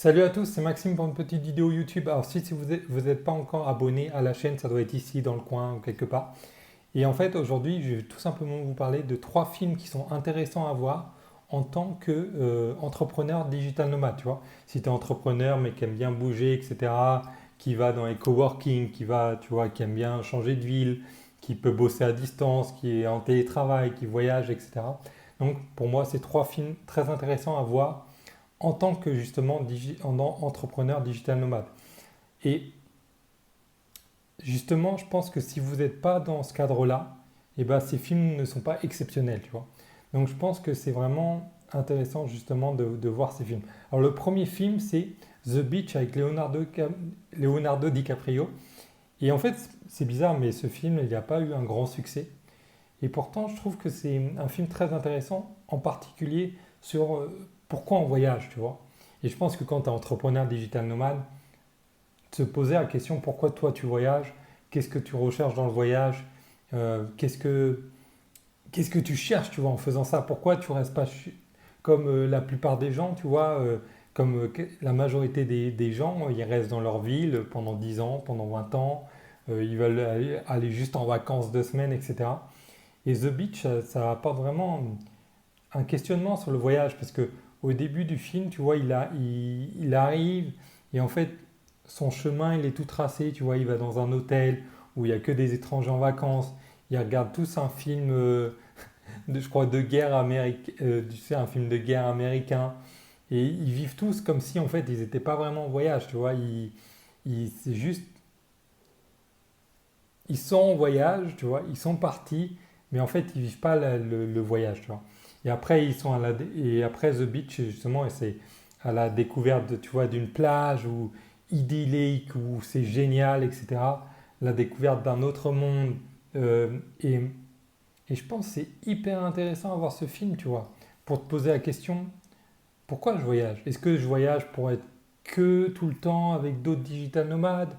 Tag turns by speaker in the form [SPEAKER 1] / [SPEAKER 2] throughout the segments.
[SPEAKER 1] Salut à tous, c'est Maxime pour une petite vidéo YouTube. Alors si vous n'êtes pas encore abonné à la chaîne, ça doit être ici dans le coin ou quelque part. Et en fait aujourd'hui je vais tout simplement vous parler de trois films qui sont intéressants à voir en tant qu'entrepreneur digital nomade. Tu vois, si tu es entrepreneur mais qui aime bien bouger, etc., qui va dans les coworking, qui aime bien changer de ville, qui peut bosser à distance, qui est en télétravail, qui voyage, etc. Donc pour moi c'est trois films très intéressants à voir en tant que justement entrepreneur digital nomade. Et justement, je pense que si vous n'êtes pas dans ce cadre-là, eh ben, ces films ne sont pas exceptionnels, tu vois. Donc je pense que c'est vraiment intéressant justement de voir ces films. Alors le premier film, c'est The Beach avec Leonardo DiCaprio. Et en fait, c'est bizarre, mais ce film, il n'a pas eu un grand succès. Et pourtant, je trouve que c'est un film très intéressant, en particulier sur pourquoi on voyage, tu vois. Et je pense que quand tu es entrepreneur digital nomade, se poser la question pourquoi toi tu voyages, qu'est-ce que tu recherches dans le voyage, euh, qu'est-ce que, qu'est-ce que tu cherches, tu vois, en faisant ça, pourquoi tu restes pas comme la plupart des gens, tu vois, comme la majorité des gens, ils restent dans leur ville pendant 10 ans, pendant 20 ans, ils veulent aller juste en vacances 2 semaines, etc. Et The Beach, ça apporte vraiment un questionnement sur le voyage parce que au début du film, tu vois, il arrive et en fait, son chemin, il est tout tracé. Tu vois, il va dans un hôtel où il y a que des étrangers en vacances. Ils regardent tous un film, je crois, de guerre américain, tu sais, un film de guerre américain. Et ils vivent tous comme si en fait, ils n'étaient pas vraiment en voyage. Tu vois, c'est juste, ils sont en voyage, tu vois, ils sont partis, mais en fait, ils vivent pas le voyage, tu vois. Et après, et après The Beach, justement, et c'est à la découverte, tu vois, d'une plage où idyllique, où c'est génial, etc. La découverte d'un autre monde. euh, et, et je pense que c'est hyper intéressant à voir ce film, tu vois, pour te poser la question, pourquoi je voyage? Est-ce que je voyage pour être que tout le temps avec d'autres digital nomades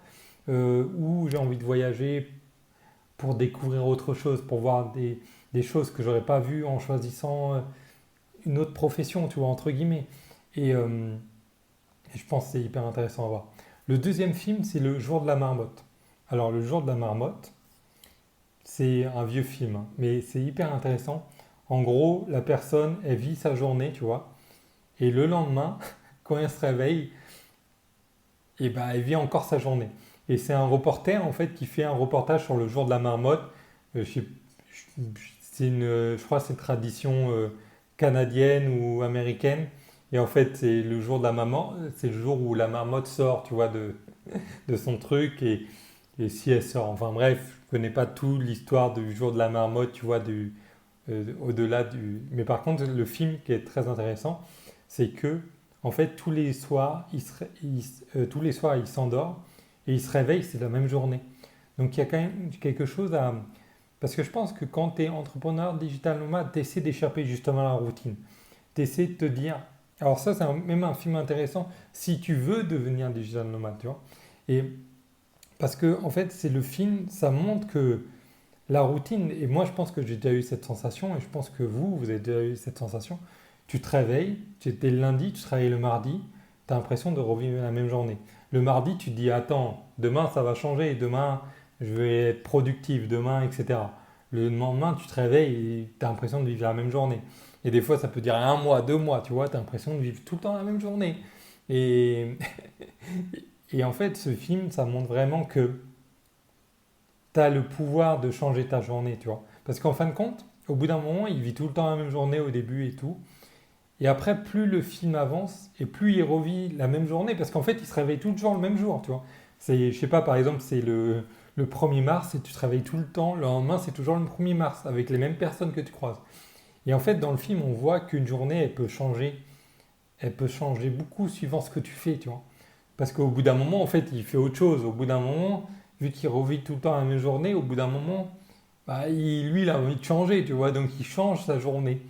[SPEAKER 1] ou j'ai envie de voyager pour découvrir autre chose, pour voir des choses que j'aurais pas vues en choisissant une autre profession, tu vois, entre guillemets. Et je pense que c'est hyper intéressant à voir. Le deuxième film, c'est Le Jour de la Marmotte. Alors, Le Jour de la Marmotte, c'est un vieux film, hein, mais c'est hyper intéressant. En gros, la personne, elle vit sa journée, tu vois, et le lendemain, quand elle se réveille, et ben, elle vit encore sa journée. Et c'est un reporter, en fait, qui fait un reportage sur le jour de la marmotte. Je crois que c'est une tradition canadienne ou américaine. Et en fait, c'est le jour de la maman, c'est le jour où la marmotte sort, tu vois, de son truc. Et si elle sort, enfin bref, je connais pas tout l'histoire du jour de la marmotte, tu vois, au-delà du. Mais par contre, le film qui est très intéressant, c'est que, en fait, tous les soirs, il s'endort et il se réveille, c'est la même journée. Donc il y a quand même quelque chose à. Parce que je pense que quand tu es entrepreneur digital nomade, tu essaies d'échapper justement à la routine. Tu essaies de te dire. Alors, ça, c'est même un film intéressant si tu veux devenir digital nomade, tu vois. Et parce que, en fait, c'est le film, ça montre que la routine, et moi je pense que j'ai déjà eu cette sensation, et je pense que vous avez déjà eu cette sensation, tu te réveilles, tu étais le lundi, tu travailles le mardi, tu as l'impression de revivre la même journée. Le mardi, tu te dis, attends, demain ça va changer, demain je vais être productif, demain, etc. Le lendemain, tu te réveilles et tu as l'impression de vivre la même journée. Et des fois, ça peut dire un mois, 2 mois, tu vois, tu as l'impression de vivre tout le temps la même journée. Et, et en fait, ce film, ça montre vraiment que tu as le pouvoir de changer ta journée, tu vois. Parce qu'en fin de compte, au bout d'un moment, il vit tout le temps la même journée au début et tout. Et après, plus le film avance et plus il revit la même journée, parce qu'en fait, il se réveille tout le temps le même jour, tu vois. C'est, je sais pas, par exemple, c'est le 1er mars et tu te réveilles tout le temps. Le lendemain, c'est toujours le 1er mars avec les mêmes personnes que tu croises. Et en fait, dans le film, on voit qu'une journée, elle peut changer. Elle peut changer beaucoup suivant ce que tu fais, tu vois. Parce qu'au bout d'un moment, en fait, il fait autre chose. Au bout d'un moment, vu qu'il revit tout le temps la même journée, au bout d'un moment, bah, lui, il a envie de changer, tu vois. Donc, il change sa journée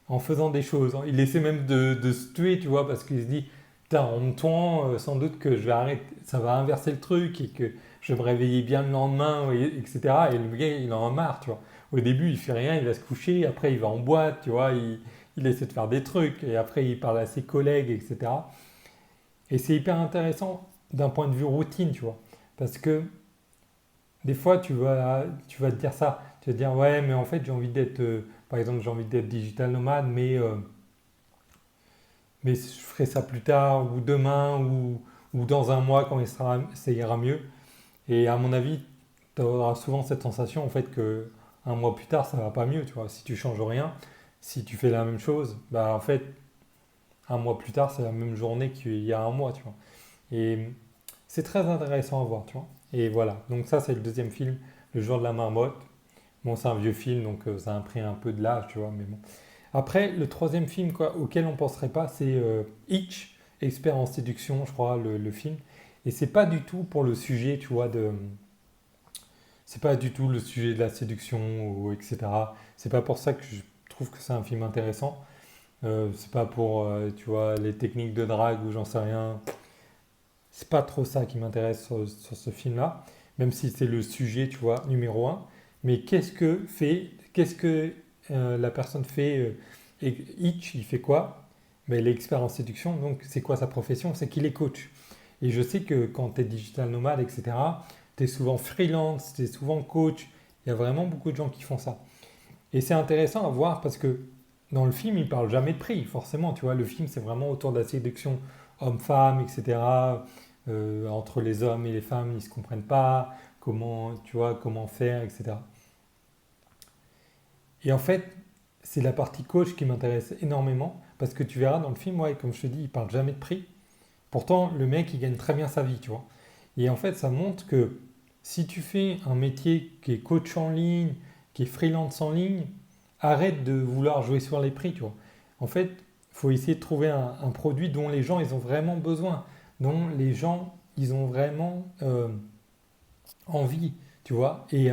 [SPEAKER 1] en faisant des choses. Il essaie même de se tuer, tu vois, parce qu'il se dit, putain, en me tuant, sans doute que je vais arrêter, ça va inverser le truc et que je vais me réveiller bien le lendemain, etc. Et le gars, il en a marre, tu vois. Au début, il fait rien, il va se coucher, après, il va en boîte, tu vois, il essaie de faire des trucs, et après, il parle à ses collègues, etc. Et c'est hyper intéressant d'un point de vue routine, tu vois. Parce que des fois, tu vas te dire ça. Tu vas te dire, ouais, mais en fait, j'ai envie d'être, par exemple, j'ai envie d'être digital nomade, mais je ferai ça plus tard, ou demain, ou dans un mois quand ça ira mieux. Et à mon avis, tu auras souvent cette sensation, en fait, que un mois plus tard, ça va pas mieux, tu vois. Si tu changes rien, si tu fais la même chose, bah, en fait, un mois plus tard, c'est la même journée qu'il y a un mois, tu vois. Et c'est très intéressant à voir, tu vois. Et voilà, donc ça c'est le deuxième film, Le jour de la marmotte. Bon, c'est un vieux film, donc ça a pris un peu de l'âge, tu vois, mais bon. Après, le troisième film quoi, auquel on ne penserait pas, c'est Hitch, expert en séduction, je crois, le film. Et c'est pas du tout pour le sujet, tu vois, c'est pas du tout le sujet de la séduction, ou etc. C'est pas pour ça que je trouve que c'est un film intéressant. C'est pas pour, tu vois, les techniques de drague ou j'en sais rien. C'est pas trop ça qui m'intéresse sur ce film-là, même si c'est le sujet, tu vois, numéro un. Mais qu'est-ce que la personne fait et Hitch, il fait quoi? Ben, il est expert en séduction, donc c'est quoi sa profession? C'est qu'il est coach. Et je sais que quand tu es digital nomade, etc., tu es souvent freelance, tu es souvent coach. Il y a vraiment beaucoup de gens qui font ça. Et c'est intéressant à voir parce que dans le film, il parle jamais de prix, forcément. Tu vois, le film, c'est vraiment autour de la séduction homme-femme, etc. Entre les hommes et les femmes, ils se comprennent pas. Comment, tu vois, comment faire, etc. Et en fait, c'est la partie coach qui m'intéresse énormément parce que tu verras dans le film, ouais, comme je te dis, il parle jamais de prix. Pourtant, le mec, il gagne très bien sa vie, tu vois. Et en fait, ça montre que si tu fais un métier qui est coach en ligne, qui est freelance en ligne, arrête de vouloir jouer sur les prix, tu vois. En fait, il faut essayer de trouver un produit dont les gens, ils ont vraiment besoin, dont les gens, ils ont vraiment envie, tu vois. Et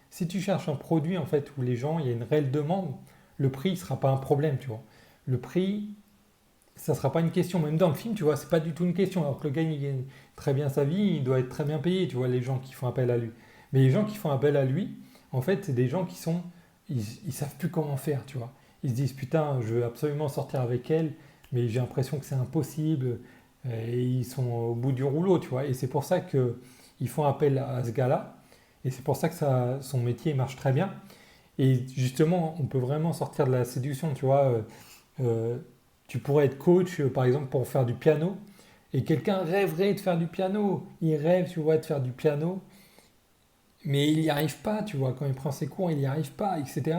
[SPEAKER 1] si tu cherches un produit, en fait, où les gens, il y a une réelle demande, le prix ne sera pas un problème, tu vois. Le prix, ça ne sera pas une question. Même dans le film, tu vois, c'est pas du tout une question. Alors que le gars, il gagne très bien sa vie, il doit être très bien payé, tu vois, les gens qui font appel à lui. Mais les gens qui font appel à lui, en fait, c'est des gens qui sont, ils savent plus comment faire, tu vois. Ils se disent, putain, je veux absolument sortir avec elle, mais j'ai l'impression que c'est impossible. Et ils sont au bout du rouleau, tu vois. Et c'est pour ça qu'ils font appel à ce gars-là. Et c'est pour ça que son métier marche très bien. Et justement, on peut vraiment sortir de la séduction, tu vois. Euh, Tu pourrais être coach, par exemple, pour faire du piano. Et quelqu'un rêverait de faire du piano. Il rêve, tu vois, de faire du piano. Mais il n'y arrive pas, tu vois. Quand il prend ses cours, il n'y arrive pas, etc.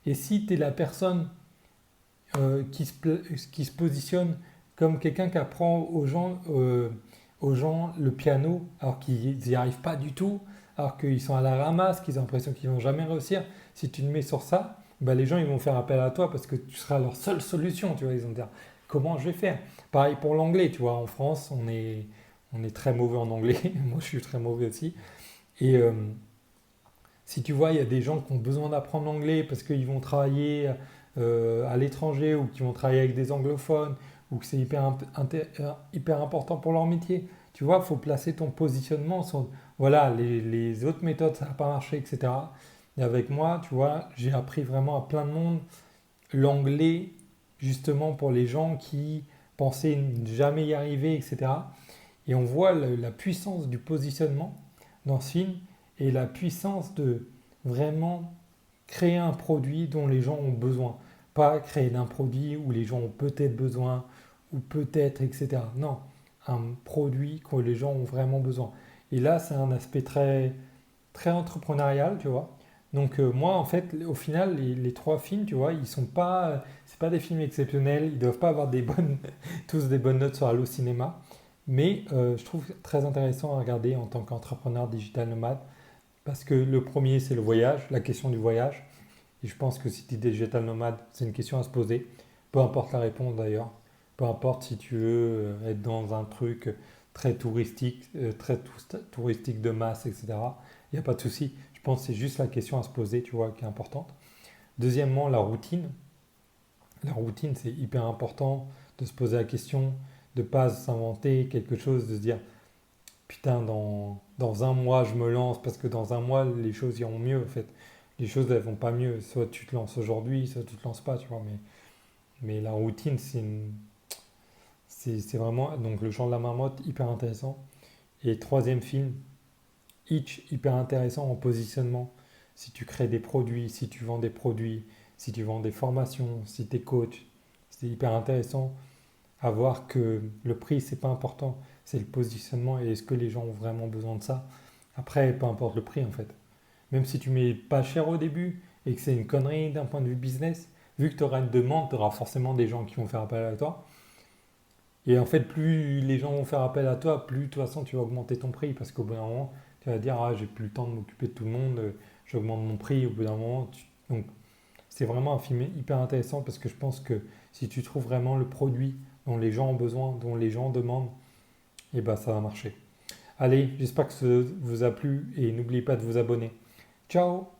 [SPEAKER 1] Et si tu es la personne qui se positionne comme quelqu'un qui apprend aux gens le piano, alors qu'ils n'y arrivent pas du tout, alors qu'ils sont à la ramasse, qu'ils ont l'impression qu'ils vont jamais réussir, si tu te mets sur ça, bah les gens ils vont faire appel à toi parce que tu seras leur seule solution, tu vois, ils vont dire comment je vais faire. Pareil pour l'anglais, tu vois, en France on est très mauvais en anglais, moi je suis très mauvais aussi, et si tu vois, il y a des gens qui ont besoin d'apprendre l'anglais parce qu'ils vont travailler à l'étranger ou qui vont travailler avec des anglophones ou que c'est hyper important pour leur métier. Tu vois, il faut placer ton positionnement sur, voilà, les autres méthodes, ça n'a pas marché, etc. Et avec moi, tu vois, j'ai appris vraiment à plein de monde l'anglais, justement pour les gens qui pensaient ne jamais y arriver, etc. Et on voit la puissance du positionnement dans ce film et la puissance de vraiment créer un produit dont les gens ont besoin. Pas créer d'un produit où les gens ont peut-être besoin ou peut-être, etc. Non, un produit que les gens ont vraiment besoin. Et là, c'est un aspect très, très entrepreneurial, tu vois. Donc moi, en fait, au final, les trois films, tu vois, ils sont pas, c'est pas des films exceptionnels, ils doivent pas avoir tous des bonnes notes sur Allo Cinéma, mais je trouve très intéressant à regarder en tant qu'entrepreneur digital nomade, parce que le premier, c'est le voyage, la question du voyage, et je pense que si tu es digital nomade, c'est une question à se poser, peu importe la réponse d'ailleurs, peu importe si tu veux être dans un truc très touristique, touristique de masse, etc. Il n'y a pas de souci. Je pense que c'est juste la question à se poser, tu vois, qui est importante. Deuxièmement, la routine. La routine, c'est hyper important de se poser la question, de ne pas s'inventer quelque chose, de se dire putain, dans un mois, je me lance parce que dans un mois, les choses iront mieux en fait. Les choses, elles vont pas mieux. Soit tu te lances aujourd'hui, soit tu te lances pas, tu vois. Mais la routine, C'est vraiment donc le chant de la marmotte, hyper intéressant. Et troisième film, Hitch, hyper intéressant en positionnement. Si tu crées des produits, si tu vends des produits, si tu vends des formations, si tu es coach, c'est hyper intéressant à voir que le prix, c'est pas important, c'est le positionnement et est-ce que les gens ont vraiment besoin de ça. Après, peu importe le prix en fait. Même si tu mets pas cher au début et que c'est une connerie d'un point de vue business, vu que tu auras une demande, tu auras forcément des gens qui vont faire appel à toi. Et en fait, plus les gens vont faire appel à toi, plus de toute façon tu vas augmenter ton prix parce qu'au bout d'un moment, tu vas dire ah j'ai plus le temps de m'occuper de tout le monde, j'augmente mon prix au bout d'un moment. Donc c'est vraiment un film hyper intéressant parce que je pense que si tu trouves vraiment le produit dont les gens ont besoin, dont les gens demandent, et ben ça va marcher. Allez, j'espère que ça vous a plu et n'oubliez pas de vous abonner. Ciao!